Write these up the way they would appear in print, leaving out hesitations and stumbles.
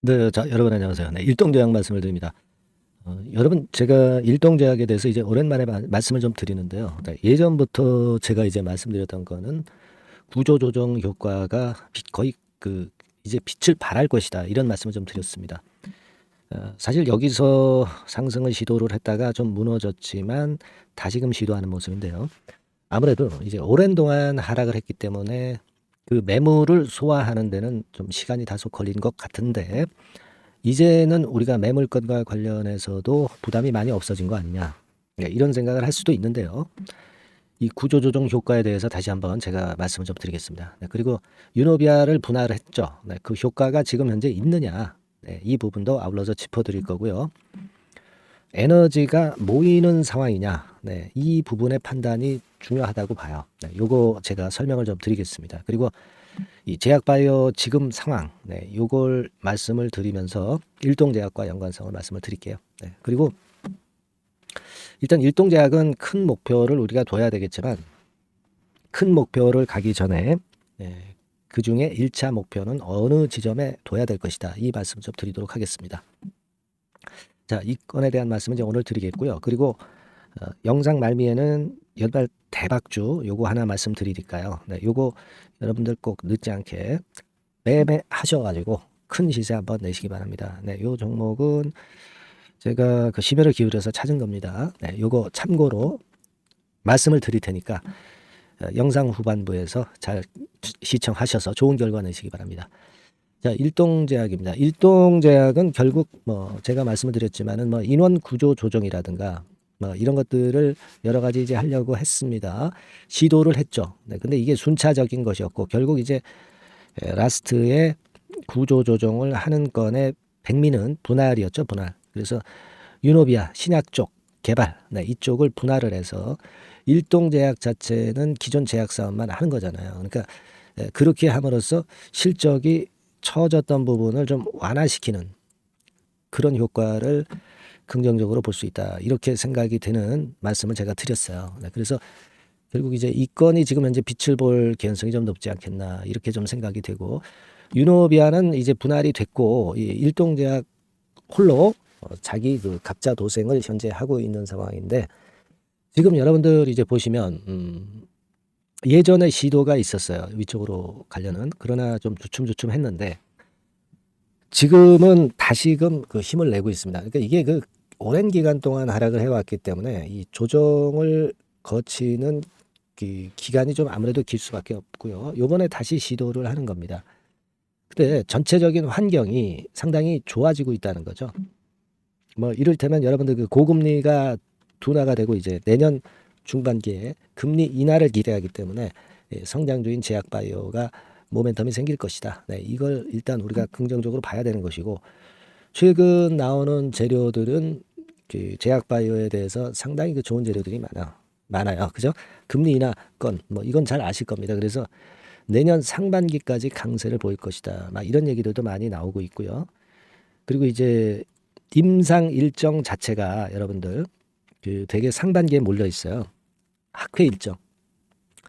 네. 자, 여러분 안녕하세요. 네. 일동제약 말씀을 드립니다. 여러분, 제가 일동제약에 대해서 이제 오랜만에 말씀을 좀 드리는데요. 네, 예전부터 제가 이제 말씀드렸던 거는 구조조정 효과가 거의 이제 빛을 발할 것이다, 이런 말씀을 좀 드렸습니다. 사실 여기서 상승을 시도를 했다가 좀 무너졌지만 다시금 시도하는 모습인데요. 아무래도 이제 오랜 동안 하락을 했기 때문에 그 매물을 소화하는 데는 좀 시간이 다소 걸린 것 같은데, 이제는 우리가 매물권과 관련해서도 부담이 많이 없어진 거 아니냐, 네, 이런 생각을 할 수도 있는데요. 이 구조조정 효과에 대해서 다시 한번 제가 말씀을 좀 드리겠습니다. 네, 그리고 유노비아를 분할을 했죠. 네, 그 효과가 지금 현재 있느냐, 네, 이 부분도 아울러서 짚어드릴 거고요. 에너지가 모이는 상황이냐, 네, 이 부분의 판단이 중요하다고 봐요. 네, 요거 제가 설명을 좀 드리겠습니다. 그리고 이 제약바이오 지금 상황, 네, 요걸 말씀을 드리면서 일동제약과 연관성을 말씀을 드릴게요. 네, 그리고 일단 일동제약은 큰 목표를 우리가 둬야 되겠지만, 큰 목표를 가기 전에 그 중에 1차 목표는 어느 지점에 둬야 될 것이다, 이 말씀 좀 드리도록 하겠습니다. 자, 이 건에 대한 말씀은 이제 오늘 드리겠고요. 그리고 영상 말미에는 연말 대박주 요거 하나 말씀드리니까요. 네, 요거 여러분들 꼭 늦지 않게 매매하셔가지고 큰 시세 한번 내시기 바랍니다. 네, 요 종목은 제가 그 심혈을 기울여서 찾은 겁니다. 네, 요거 참고로 말씀을 드릴 테니까 영상 후반부에서 잘 시청하셔서 좋은 결과 내시기 바랍니다. 자, 일동제약입니다. 일동제약은 결국 뭐 제가 말씀을 드렸지만은 뭐 인원 구조 조정이라든가 뭐 이런 것들을 여러 가지 이제 하려고 했습니다. 시도를 했죠. 네, 근데 이게 순차적인 것이었고, 결국 이제 라스트에 구조 조정을 하는 건의 백미는 분할이었죠, 분할. 그래서 유노비아 신약 쪽 개발, 네, 이쪽을 분할을 해서 일동제약 자체는 기존 제약 사업만 하는 거잖아요. 그러니까 그렇게 함으로써 실적이 처졌던 부분을 좀 완화시키는 그런 효과를 긍정적으로 볼 수 있다, 이렇게 생각이 되는 말씀을 제가 드렸어요. 네, 그래서 결국 이제 이 건이 지금 현재 빛을 볼 개연성이 좀 높지 않겠나, 이렇게 좀 생각이 되고, 유노비아는 이제 분할이 됐고 이 일동제약 홀로 자기 그 각자 도생을 현재 하고 있는 상황인데, 지금 여러분들 이제 보시면 예전에 시도가 있었어요, 위쪽으로 가려는. 그러나 좀 주춤주춤했는데 지금은 다시금 그 힘을 내고 있습니다. 그러니까 이게 그 오랜 기간 동안 하락을 해왔기 때문에 이 조정을 거치는 그 기간이 좀 아무래도 길 수밖에 없고요. 요번에 다시 시도를 하는 겁니다. 근데 전체적인 환경이 상당히 좋아지고 있다는 거죠. 뭐 이를테면 여러분들 그 고금리가 둔화가 되고 이제 내년 중반기에 금리 인하를 기대하기 때문에 성장주인 제약바이오가 모멘텀이 생길 것이다. 네, 이걸 일단 우리가 긍정적으로 봐야 되는 것이고, 최근 나오는 재료들은 그 제약바이오에 대해서 상당히 그 좋은 재료들이 많아요. 그죠? 금리 인하 건 뭐 이건 잘 아실 겁니다. 그래서 내년 상반기까지 강세를 보일 것이다, 막 이런 얘기들도 많이 나오고 있고요. 그리고 이제 임상 일정 자체가 여러분들 그 되게 상반기에 몰려 있어요. 학회 일정.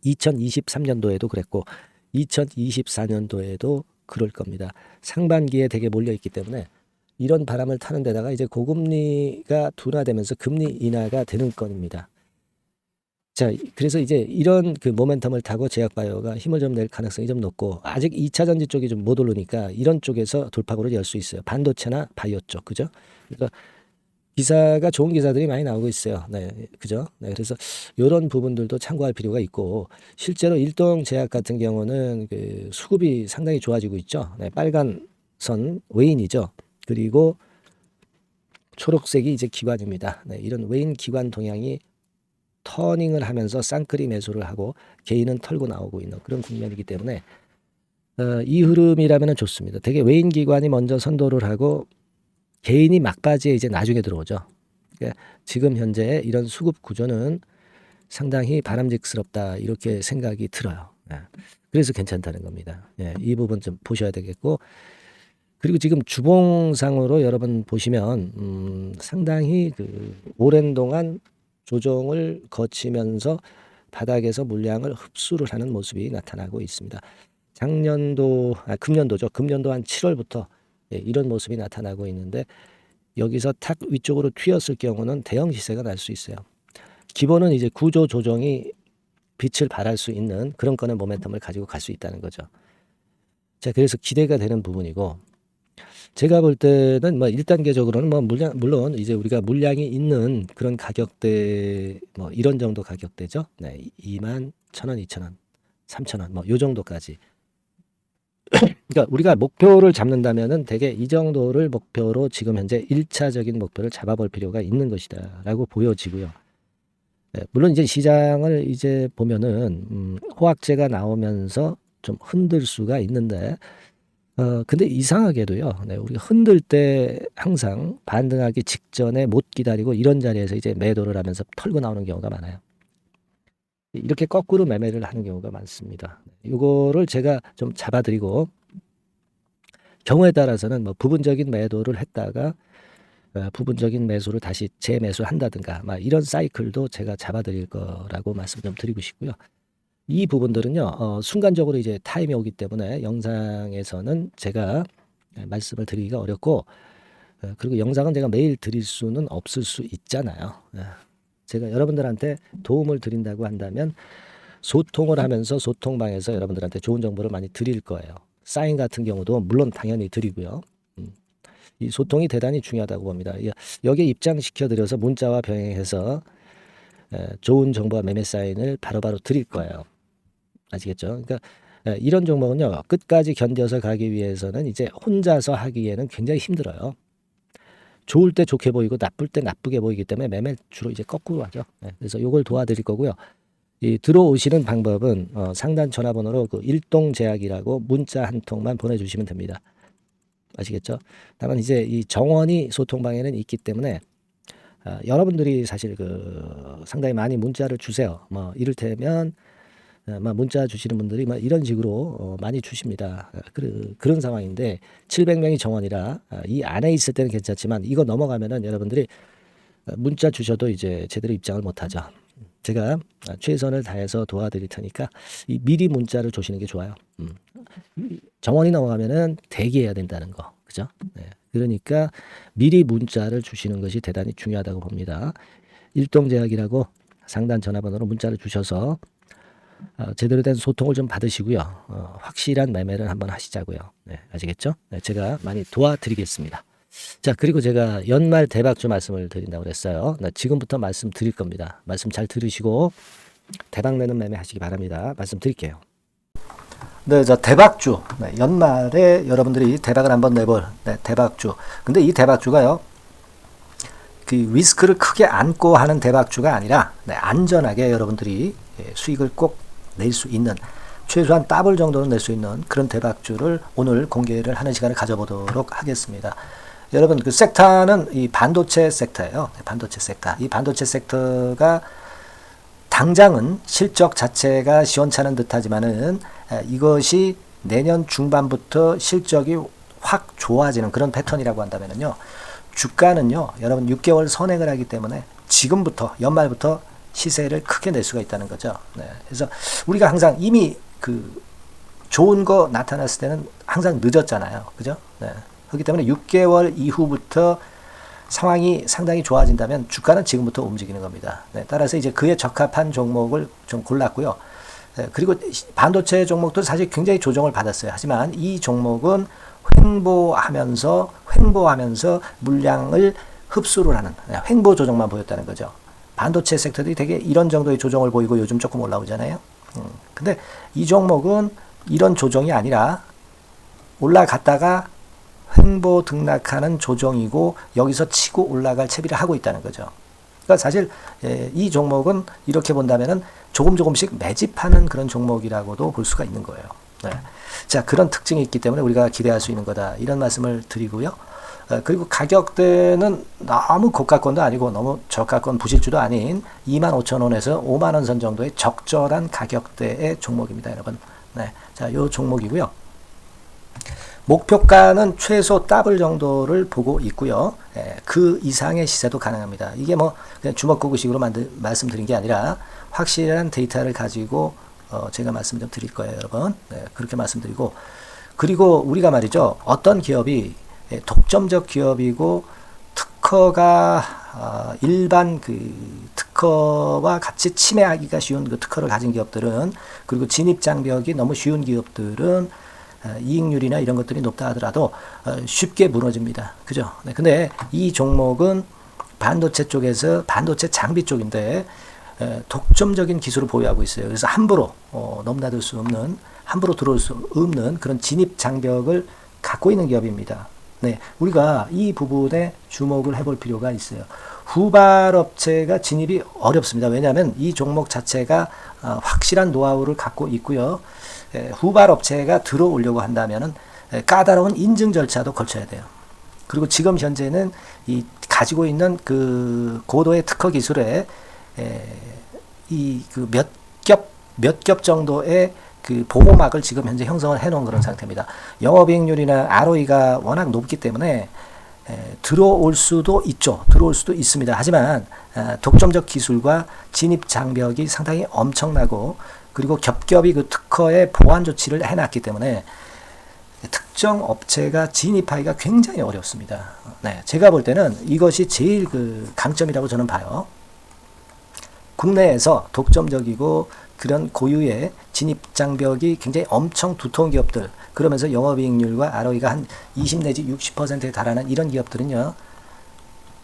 2023년도에도 그랬고 2024년도에도 그럴 겁니다. 상반기에 되게 몰려 있기 때문에 이런 바람을 타는 데다가 이제 고금리가 둔화되면서 금리 인하가 되는 건입니다. 자, 그래서 이제 이런 그 모멘텀을 타고 제약바이오가 힘을 좀 낼 가능성이 좀 높고, 아직 2차 전지 쪽이 좀 못 오르니까 이런 쪽에서 돌파구를 열 수 있어요. 반도체나 바이오 쪽, 그죠? 그래서 기사가 좋은 기사들이 많이 나오고 있어요. 네, 그죠? 네, 그래서 이런 부분들도 참고할 필요가 있고, 실제로 일동제약 같은 경우는 그 수급이 상당히 좋아지고 있죠. 네, 빨간 선 웨인이죠. 그리고 초록색이 이제 기관입니다. 네, 이런 웨인 기관 동향이 터닝을 하면서 쌍끌이 매수를 하고 개인은 털고 나오고 있는 그런 국면이기 때문에 이 흐름이라면 좋습니다. 되게 외인 기관이 먼저 선도를 하고 개인이 막바지에 이제 나중에 들어오죠. 그러니까 지금 현재 이런 수급 구조는 상당히 바람직스럽다, 이렇게 생각이 들어요. 그래서 괜찮다는 겁니다. 이 부분 좀 보셔야 되겠고, 그리고 지금 주봉상으로 여러분 보시면 상당히 그 오랜 동안 조정을 거치면서 바닥에서 물량을 흡수를 하는 모습이 나타나고 있습니다. 금년도죠. 금년도 한 7월부터 예, 이런 모습이 나타나고 있는데 여기서 탁 위쪽으로 튀었을 경우는 대형 시세가 날 수 있어요. 기본은 이제 구조 조정이 빛을 발할 수 있는 그런 건의 모멘텀을 가지고 갈 수 있다는 거죠. 자, 그래서 기대가 되는 부분이고 제가 볼 때는 뭐 1단계적으로는 뭐 물론 이제 우리가 물량이 있는 그런 가격대 뭐 이런 정도 가격대죠. 네, 2만 1,000원, 2,000원, 3,000원 뭐 요 정도까지. 그러니까 우리가 목표를 잡는다면은 대개 이 정도를 목표로 지금 현재 1차적인 목표를 잡아볼 필요가 있는 것이다라고 보여지고요. 네, 물론 이제 시장을 이제 보면은 호황제가 나오면서 좀 흔들 수가 있는데 근데 이상하게도요. 네, 우리가 흔들 때 항상 반등하기 직전에 못 기다리고 이런 자리에서 이제 매도를 하면서 털고 나오는 경우가 많아요. 이렇게 거꾸로 매매를 하는 경우가 많습니다. 요거를 제가 좀 잡아드리고 경우에 따라서는 뭐 부분적인 매도를 했다가 부분적인 매수를 다시 재매수한다든가 막 이런 사이클도 제가 잡아드릴 거라고 말씀 좀 드리고 싶고요. 이 부분들은요, 순간적으로 이제 타임이 오기 때문에 영상에서는 제가 말씀을 드리기가 어렵고, 그리고 영상은 제가 매일 드릴 수는 없을 수 있잖아요. 제가 여러분들한테 도움을 드린다고 한다면 소통을 하면서 소통방에서 여러분들한테 좋은 정보를 많이 드릴 거예요. 사인 같은 경우도 물론 당연히 드리고요. 이 소통이 대단히 중요하다고 봅니다. 여기에 입장시켜드려서 문자와 병행해서 좋은 정보와 매매 사인을 바로바로 드릴 거예요. 아시겠죠? 그러니까 이런 종목은요, 끝까지 견뎌서 가기 위해서는 이제 혼자서 하기에는 굉장히 힘들어요. 좋을 때 좋게 보이고 나쁠 때 나쁘게 보이기 때문에 매매 주로 이제 거꾸로 하죠. 그래서 이걸 도와드릴 거고요. 이 들어오시는 방법은 상단 전화번호로 그 일동제약이라고 문자 한 통만 보내주시면 됩니다. 아시겠죠? 다만 이제 이 정원이 소통방에는 있기 때문에 여러분들이 사실 그 상당히 많이 문자를 주세요. 뭐 이를테면 막 문자 주시는 분들이 막 이런 식으로 많이 주십니다. 그런 상황인데 700명이 정원이라 이 안에 있을 때는 괜찮지만 이거 넘어가면은 여러분들이 문자 주셔도 이제 제대로 입장을 못 하죠. 제가 최선을 다해서 도와드릴 테니까 미리 문자를 주시는 게 좋아요. 정원이 넘어가면은 대기해야 된다는 거. 그죠? 네. 그러니까 미리 문자를 주시는 것이 대단히 중요하다고 봅니다. 일동제약이라고 상단 전화번호로 문자를 주셔서 제대로 된 소통을 좀 받으시고요. 확실한 매매를 한번 하시자고요. 네, 아시겠죠? 네, 제가 많이 도와드리겠습니다. 자, 그리고 제가 연말 대박주 말씀을 드린다고 그랬어요. 네, 지금부터 말씀 드릴 겁니다. 말씀 잘 들으시고 대박 내는 매매 하시기 바랍니다. 말씀 드릴게요. 네, 저 대박주. 네, 연말에 여러분들이 대박을 한번 내볼 대박주. 근데 이 대박주가요. 그 리스크를 크게 안고 하는 대박주가 아니라 안전하게 여러분들이 수익을 꼭 낼 수 있는 최소한 더블 정도는 낼 수 있는 그런 대박주를 오늘 공개를 하는 시간을 가져보도록 하겠습니다. 여러분 그 섹터는 이 반도체 섹터예요. 반도체 섹터. 이 반도체 섹터가 당장은 실적 자체가 시원찮은 듯하지만은 이것이 내년 중반부터 실적이 확 좋아지는 그런 패턴이라고 한다면은요. 주가는요. 여러분 6개월 선행을 하기 때문에 지금부터 연말부터 시세를 크게 낼 수가 있다는 거죠. 네. 그래서 우리가 항상 이미 그 좋은 거 나타났을 때는 항상 늦었잖아요. 그죠? 네. 그렇기 때문에 6개월 이후부터 상황이 상당히 좋아진다면 주가는 지금부터 움직이는 겁니다. 네. 따라서 이제 그에 적합한 종목을 좀 골랐고요. 네. 그리고 반도체 종목도 사실 굉장히 조정을 받았어요. 하지만 이 종목은 횡보하면서 물량을 흡수를 하는 횡보 조정만 보였다는 거죠. 반도체 섹터들이 되게 이런 정도의 조정을 보이고 요즘 조금 올라오잖아요. 근데 이 종목은 이런 조정이 아니라 올라갔다가 횡보 등락하는 조정이고 여기서 치고 올라갈 채비를 하고 있다는 거죠. 그러니까 사실 이 종목은 이렇게 본다면은 조금씩 매집하는 그런 종목이라고도 볼 수가 있는 거예요. 네. 자, 그런 특징이 있기 때문에 우리가 기대할 수 있는 거다. 이런 말씀을 드리고요. 그리고 가격대는 너무 고가권도 아니고 너무 저가권 부실주도 아닌 25,000원에서 50,000원 선 정도의 적절한 가격대의 종목입니다, 여러분. 네. 자, 요 종목이고요. 목표가는 최소 더블 정도를 보고 있고요. 그 이상의 시세도 가능합니다. 이게 뭐 그냥 주먹구구식으로 말씀드린 게 아니라 확실한 데이터를 가지고 제가 말씀 좀 드릴 거예요, 여러분. 네, 그렇게 말씀드리고 그리고 우리가 말이죠. 어떤 기업이 독점적 기업이고 특허가 일반 그 특허와 같이 침해하기가 쉬운 그 특허를 가진 기업들은, 그리고 진입 장벽이 너무 쉬운 기업들은 이익률이나 이런 것들이 높다 하더라도 쉽게 무너집니다. 그죠? 네, 근데 이 종목은 반도체 쪽에서 반도체 장비 쪽인데 독점적인 기술을 보유하고 있어요. 그래서 함부로 넘나들 수 없는, 함부로 들어올 수 없는 그런 진입 장벽을 갖고 있는 기업입니다. 네, 우리가 이 부분에 주목을 해볼 필요가 있어요. 후발업체가 진입이 어렵습니다. 왜냐하면 이 종목 자체가 확실한 노하우를 갖고 있고요. 후발업체가 들어오려고 한다면은 까다로운 인증 절차도 거쳐야 돼요. 그리고 지금 현재는 이 가지고 있는 그 고도의 특허 기술에 이 그 몇 겹 정도의 그 보호막을 지금 현재 형성을 해놓은 그런 상태입니다. 영업이익률이나 ROE가 워낙 높기 때문에 들어올 수도 있죠. 들어올 수도 있습니다. 하지만 독점적 기술과 진입 장벽이 상당히 엄청나고, 그리고 겹겹이 그 특허의 보완 조치를 해놨기 때문에 특정 업체가 진입하기가 굉장히 어렵습니다. 네, 제가 볼 때는 이것이 제일 그 강점이라고 저는 봐요. 국내에서 독점적이고 그런 고유의 진입 장벽이 굉장히 엄청 두터운 기업들, 그러면서 영업이익률과 ROE가 한 20 내지 60%에 달하는 이런 기업들은요,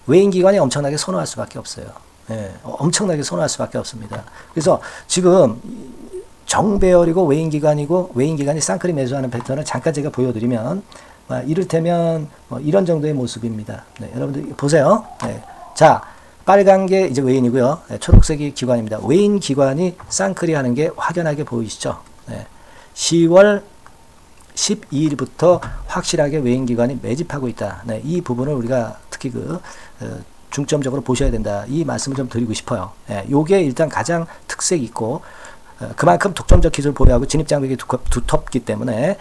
외인기관이 엄청나게 선호할 수밖에 없어요. 예, 엄청나게 선호할 수밖에 없습니다. 그래서 지금 정배열이고 외인기관이고, 외인기관이 쌍끌이 매수하는 패턴을 잠깐 제가 보여드리면, 이를테면 이런 정도의 모습입니다. 네, 여러분들 보세요. 네, 자, 빨간 게 이제 외인이고요. 네, 초록색이 기관입니다. 외인 기관이 쌍끌이 하는 게 확연하게 보이시죠? 네, 10월 12일부터 확실하게 외인 기관이 매집하고 있다. 네, 이 부분을 우리가 특히 중점적으로 보셔야 된다. 이 말씀을 좀 드리고 싶어요. 네, 요게 일단 가장 특색이 있고, 그만큼 독점적 기술을 보유하고 진입 장벽이 두텁기 때문에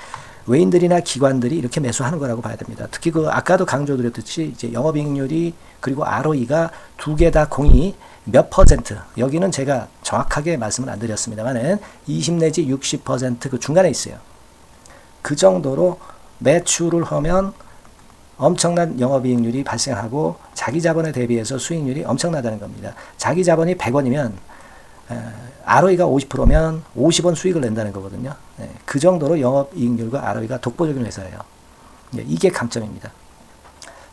외인들이나 기관들이 이렇게 매수하는 거라고 봐야 됩니다. 특히 아까도 강조드렸듯이 이제 영업이익률이 그리고 ROE가 두 개 다 공이 몇 퍼센트, 여기는 제가 정확하게 말씀을 안 드렸습니다만은 20 내지 60% 그 중간에 있어요. 그 정도로 매출을 하면 엄청난 영업이익률이 발생하고 자기 자본에 대비해서 수익률이 엄청나다는 겁니다. 자기 자본이 100원이면 ROE가 50%면 50원 수익을 낸다는 거거든요. 네, 그 정도로 영업이익률과 ROE가 독보적인 회사예요. 네, 이게 강점입니다.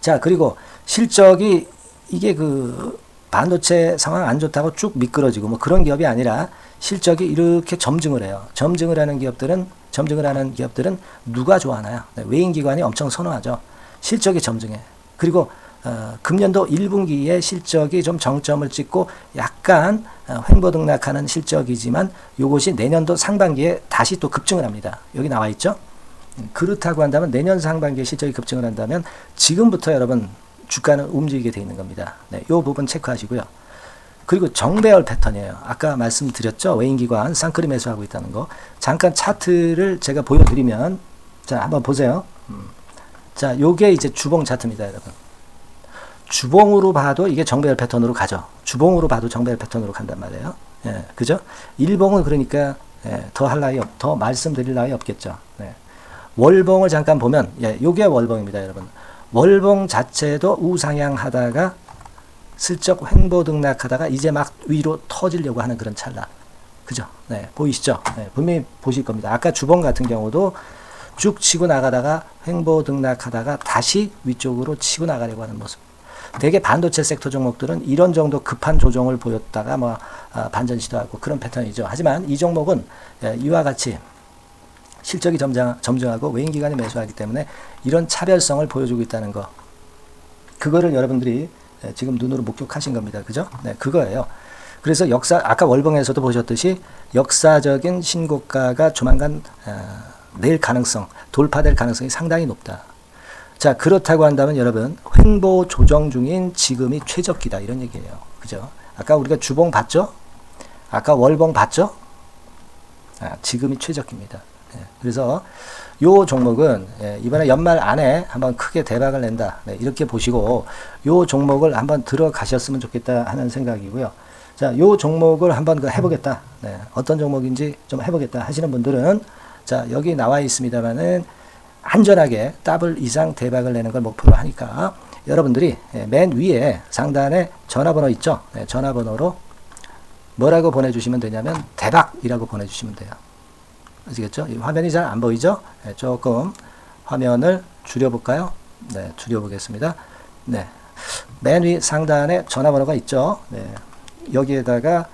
자, 그리고 실적이 이게 그 반도체 상황 안 좋다고 쭉 미끄러지고 뭐 그런 기업이 아니라 실적이 이렇게 점증을 해요. 점증을 하는 기업들은 누가 좋아하나요? 네, 외인기관이 엄청 선호하죠. 실적이 점증해. 그리고 금년도 1분기에 실적이 좀 정점을 찍고 약간 횡보등락하는 실적이지만 이것이 내년도 상반기에 다시 또 급증을 합니다. 여기 나와 있죠? 그렇다고 한다면 내년 상반기에 실적이 급증을 한다면 지금부터 여러분 주가는 움직이게 되어 있는 겁니다. 네, 이 부분 체크하시고요. 그리고 정배열 패턴이에요. 아까 말씀드렸죠? 외인기관 쌍끌이 매수하고 있다는 거. 잠깐 차트를 제가 보여드리면, 자, 한번 보세요. 자, 요게 이제 주봉 차트입니다, 여러분. 주봉으로 봐도 이게 정배열 패턴으로 가죠. 주봉으로 봐도 정배열 패턴으로 간단 말이에요. 예, 그죠? 일봉은 그러니까 더 할 나위 더 말씀드릴 나위 없겠죠. 네. 월봉을 잠깐 보면, 요게 월봉입니다, 여러분. 월봉 자체도 우상향 하다가 슬쩍 횡보등락하다가 이제 막 위로 터지려고 하는 그런 찰나. 그죠? 네, 보이시죠? 네, 분명히 보실 겁니다. 아까 주봉 같은 경우도 쭉 치고 나가다가 횡보등락하다가 다시 위쪽으로 치고 나가려고 하는 모습. 대개 반도체 섹터 종목들은 이런 정도 급한 조정을 보였다가 반전 시도하고 그런 패턴이죠. 하지만 이 종목은 이와 같이 실적이 점증하고 외인기관이 매수하기 때문에 이런 차별성을 보여주고 있다는 거. 그거를 여러분들이 지금 눈으로 목격하신 겁니다. 그죠? 네, 그거예요. 그래서 아까 월봉에서도 보셨듯이 역사적인 신고가가 조만간 낼 가능성, 돌파될 가능성이 상당히 높다. 자, 그렇다고 한다면 여러분, 횡보 조정 중인 지금이 최적기다. 이런 얘기예요. 그죠? 아까 우리가 주봉 봤죠? 아까 월봉 봤죠? 지금이 최적기입니다. 그래서 요 종목은 이번에 연말 안에 한번 크게 대박을 낸다. 네, 이렇게 보시고 요 종목을 한번 들어가셨으면 좋겠다 하는 생각이고요. 자, 요 종목을 한번 해보겠다. 네, 어떤 종목인지 좀 해보겠다 하시는 분들은 자, 여기 나와 있습니다만은 안전하게 더블 이상 대박을 내는 걸 목표로 하니까 여러분들이 맨 위에 상단에 전화번호 있죠? 네, 전화번호로 뭐라고 보내주시면 되냐면 대박이라고 보내주시면 돼요. 아시겠죠? 이 화면이 잘 안 보이죠? 네, 조금 화면을 줄여볼까요? 네, 줄여보겠습니다. 네, 맨 위 상단에 전화번호가 있죠? 네, 여기에다가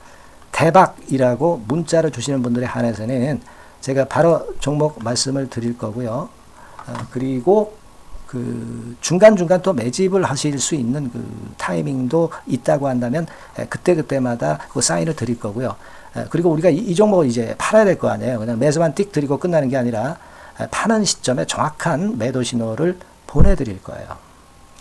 대박이라고 문자를 주시는 분들에 한해서는 제가 바로 종목 말씀을 드릴 거고요. 그리고 그 중간중간 또 매집을 하실 수 있는 그 타이밍도 있다고 한다면 그때그때마다 그 사인을 드릴 거고요. 그리고 우리가 이 종목을 이제 팔아야 될 거 아니에요. 그냥 매수만 띡 드리고 끝나는 게 아니라 파는 시점에 정확한 매도 신호를 보내드릴 거예요.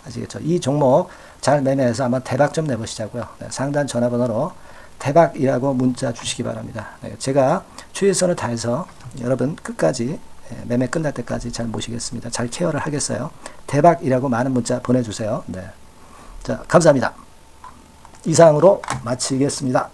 아시겠죠? 이 종목 잘 매매해서 한번 대박 좀 내보시자고요. 상단 전화번호로 대박이라고 문자 주시기 바랍니다. 제가 최선을 다해서 여러분 끝까지 매매 끝날 때까지 잘 모시겠습니다. 잘 케어를 하겠어요. 대박이라고 많은 문자 보내주세요. 네. 자, 감사합니다. 이상으로 마치겠습니다.